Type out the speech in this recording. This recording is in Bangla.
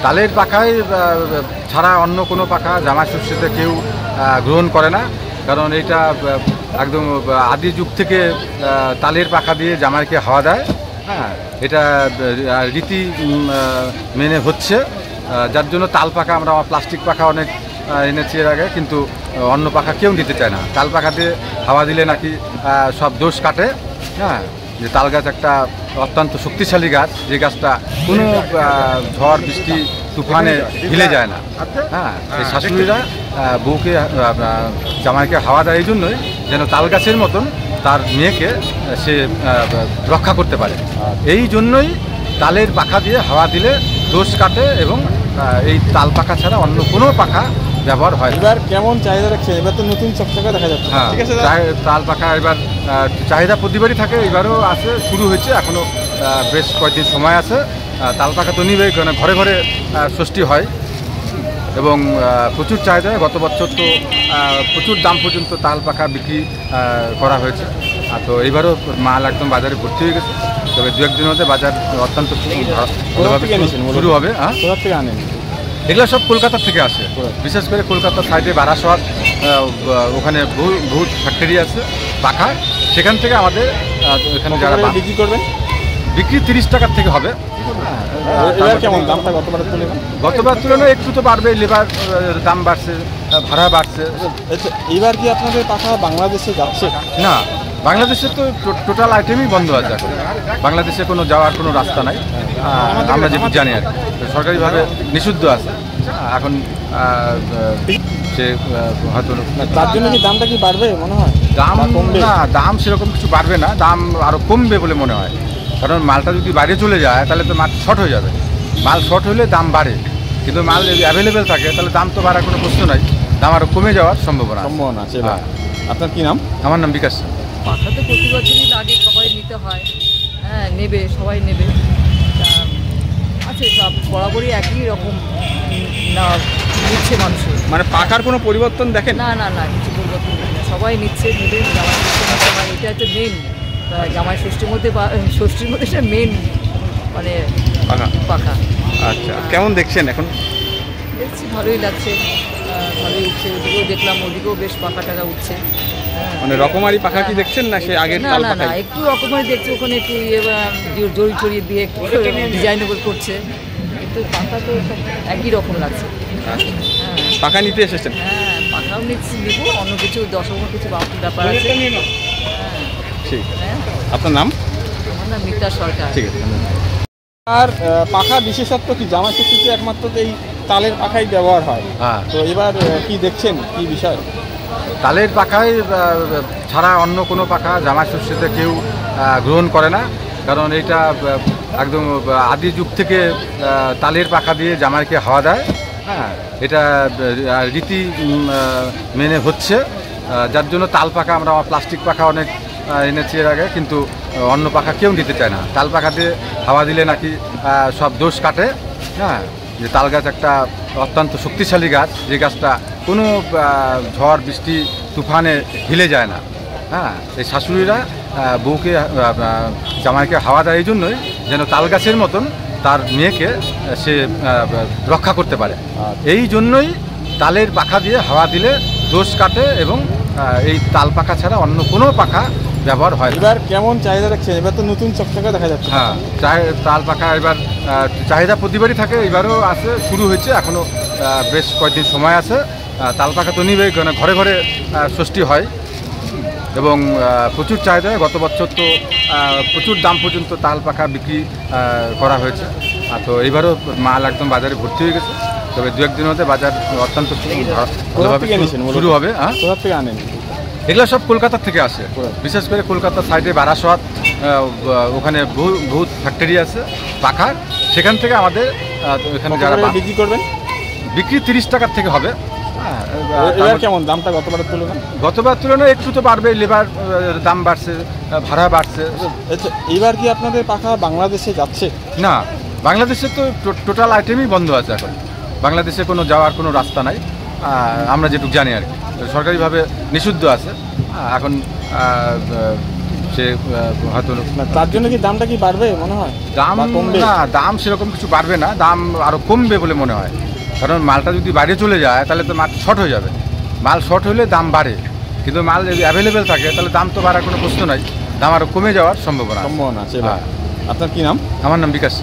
তালের পাখায় ছাড়া অন্য কোনো পাখা জামাই ষষ্ঠীতে কেউ গ্রহণ করে না, কারণ এটা একদম আদি যুগ থেকে তালের পাখা দিয়ে জামাইকে হাওয়া দেয়। হ্যাঁ, এটা রীতি মেনে হচ্ছে, যার জন্য তাল পাখা আমরা প্লাস্টিক পাখা অনেক এনেছি এর আগে, কিন্তু অন্য পাখা কেউ নিতে চায় না। তাল পাখা দিয়ে হাওয়া দিলে নাকি সব দোষ কাটে। হ্যাঁ, যে তাল গাছ একটা অত্যন্ত শক্তিশালী গাছ, যে গাছটা কোনো ঝড় বৃষ্টি তুফানে হিলে যায় না। হ্যাঁ, এই শাশুড়িরা বউকে জামাইকে হাওয়া দেয় এই জন্যই যেন তাল গাছের মতন তার মেয়েকে সে রক্ষা করতে পারে। এই জন্যই তালের পাখা দিয়ে হাওয়া দিলে দোষ কাটে এবং এই তাল পাখা ছাড়া অন্য কোনো পাখা ব্যবহার হয়। এবার কেমন চাহিদা রাখছে? এবার তো নতুন চকচকা দেখা যাচ্ছে। হ্যাঁ, তাল পাখা এবার চাহিদা প্রতিবারই থাকে, এবারও আছে, শুরু হয়েছে, এখনও বেশ কয়েকদিন সময় আছে। তাল পাখা তো নিবেই, কারণ ঘরে ঘরে ষষ্ঠী হয় এবং প্রচুর চাহিদা। গত বছর তো প্রচুর দাম পর্যন্ত তাল পাখা বিক্রি করা হয়েছে। তো এইবারও মাল একদম বাজারে ভর্তি হয়ে গেছে, তবে দু একদিনের মধ্যে বাজার অত্যন্ত শুরু হবে। হ্যাঁ, থেকে আনেন? এগুলো সব কলকাতা থেকে আসে, বিশেষ করে কলকাতার সাইডে বারাসত, ওখানে বহুত ফ্যাক্টরি আছে পাখা, সেখান থেকে আমাদের এখানে যারা বিক্রি করবেন, বিক্রি 30 টাকার থেকে হবে। কেমন দামটা গতবার তুলনায় একটু তো বাড়বে, লেবার দাম বাড়ছে, ভাড়া বাড়ছে। এবার কি আপনাদের পাখা বাংলাদেশে যাচ্ছে? না, বাংলাদেশে তো টোটাল আইটেমই বন্ধ আছে এখন, বাংলাদেশে কোনো যাওয়ার কোনো রাস্তা নাই, আমরা যেটুকু জানি আর সরকারিভাবে নিষিদ্ধ আছে এখন। সে হয়তো তার জন্য কি দামটা কি বাড়বে মনে হয়? দাম না, দাম সেরকম কিছু বাড়বে না, দাম আরও কমবে বলে মনে হয়, কারণ মালটা যদি বাইরে চলে যায় তাহলে তো মাল শর্ট হয়ে যাবে। মাল শর্ট হলে দাম বাড়ে, কিন্তু মাল যদি অ্যাভেলেবেল থাকে তাহলে দাম তো বাড়ার কোনো প্রশ্ন নাই, দাম আরও কমে যাওয়ার সম্ভাবনা আছে। আপনার কি নাম? আমার নাম বিকাশ। পাখা তো প্রতি বছরই লাগে, সবাই নিতে হয়। হ্যাঁ, নেবে, সবাই নেবে, আছে সব বরাবরই একই রকম না নিচ্ছে মানুষের। মানে পাখার কোনো পরিবর্তন দেখেন? না না না, কিছু পরিবর্তন না, সবাই নিচ্ছে, নেবে। জামাই ষষ্ঠী নিতে হয়, এটা হচ্ছে মেন। জামাই ষষ্ঠীর মধ্যে এটা মেন মানে পাখা। আচ্ছা, কেমন দেখছেন এখন? দেখছি ভালোই লাগছে, ভালোই উঠছে। ওদিকেও দেখলাম, ওদিকেও বেশ পাখা টাকা উঠছে। মানে রকমারি পাখা কি দেখছেন না সে আগের? না না না, একটু রকমারি দেখছি, ওখানে একটু জড়ি টড়ি দিয়ে একটু ডিজাইন করছে, কিন্তু পাখা তো একই রকম লাগছে। হ্যাঁ, পাখা নিতে এসেছেন? হ্যাঁ, পাখাও নিচ্ছি, নিব, অন্য কিছু দশম কিছু ব্যাপার আছে। ঠিক, আপনার নাম? আমার নাম মিতা সরকার। ঠিক আছে। আর পাখা বিশেষত্ব কি? জামাই ষষ্ঠীতে একমাত্র এই তালের পাখাই ব্যবহার হয়। হ্যাঁ, তো এবার কি দেখছেন, কি বিষয়? তালের পাখায় ছাড়া অন্য কোনো পাখা জামাই ষষ্ঠীতে কেউ গ্রহণ করে না, কারণ এটা একদম আদি যুগ থেকে তালের পাখা দিয়ে জামাইকে হাওয়া দেয়। হ্যাঁ, এটা রীতি মেনে হচ্ছে, যার জন্য তাল পাখা আমরা প্লাস্টিক পাখা অনেক এনেছি এর আগে, কিন্তু অন্য পাখা কেউ নিতে চায় না। তাল পাখা দিয়ে হাওয়া দিলে নাকি সব দোষ কাটে। হ্যাঁ, যে তাল গাছ একটা অত্যন্ত শক্তিশালী গাছ, যে গাছটা কোনো ঝড় বৃষ্টি তুফানে হিলে যায় না। হ্যাঁ, এই শাশুড়িরা বউকে জামাইকে হাওয়া দেয় এই জন্যই যেন তাল গাছের মতন তার মেয়েকে সে রক্ষা করতে পারে। এই জন্যই তালের পাখা দিয়ে হাওয়া দিলে দোষ কাটে এবং এই তাল পাখা ছাড়া অন্য কোনো পাখা ব্যবহার হয়। এবার কেমন চাহিদা রাখছে? এবার তো নতুন চকচকা দেখা যাচ্ছে। হ্যাঁ, তাল পাখা এবার চাহিদা প্রতিবারই থাকে, এবারও আছে, শুরু হয়েছে, এখনও বেশ কয়েকদিন সময় আছে। তাল পাখা তো নিবেই, কারণ ঘরে ঘরে ষষ্ঠী হয় এবং প্রচুর চাহিদা। গত বছর তো প্রচুর দাম পর্যন্ত তাল পাখা বিক্রি করা হয়েছে। তো এইবারও মাল একদম বাজারে ভর্তি হয়ে গেছে, তবে দু একদিনের মধ্যে বাজার অত্যন্ত ভালোভাবে শুরু হবে। হ্যাঁ, কোথা থেকে আনেন? এগুলো সব কলকাতা থেকে আসে, বিশেষ করে কলকাতার সাইডে বারাসত, ওখানে বহুত ফ্যাক্টরি আছে পাখার, সেখান থেকে আমাদের এখানে যারা বিক্রি করবেন, বিক্রি 30 টাকার থেকে হবে। কেমন দামটা গতবার তুলনায় একটু তো বাড়বে, লেবার দাম বাড়ছে, ভাড়া বাড়ছে। এবার কি আপনাদের পাখা বাংলাদেশে যাচ্ছে? না, বাংলাদেশে তো টোটাল আইটেমই বন্ধ আছে এখন, বাংলাদেশে কোনো যাওয়ার কোনো রাস্তা নাই, আমরা যেটুকু জানি আর কি, সরকারিভাবে নিষিদ্ধ আছে এখন। সে হয়তো না, তার জন্য কি দামটা কি বাড়বে মনে হয়? দাম বা কমবে? না, দাম সেরকম কিছু বাড়বে না, দাম আরও কমবে বলে মনে হয়। কারণ মালটা যদি বাইরে চলে যায় তাহলে তো মাল শর্ট হয়ে যাবে, মাল শর্ট হলে দাম বাড়ে, কিন্তু মাল যদি অ্যাভেলেবেল থাকে তাহলে দাম তো বাড়ার কোনো প্রশ্ন নাই, দাম আরও কমে যাওয়ার সম্ভাবনা আছে। সম্ভাবনা আছে। হ্যাঁ। আপনার কি নাম? আমার নাম বিকাশ।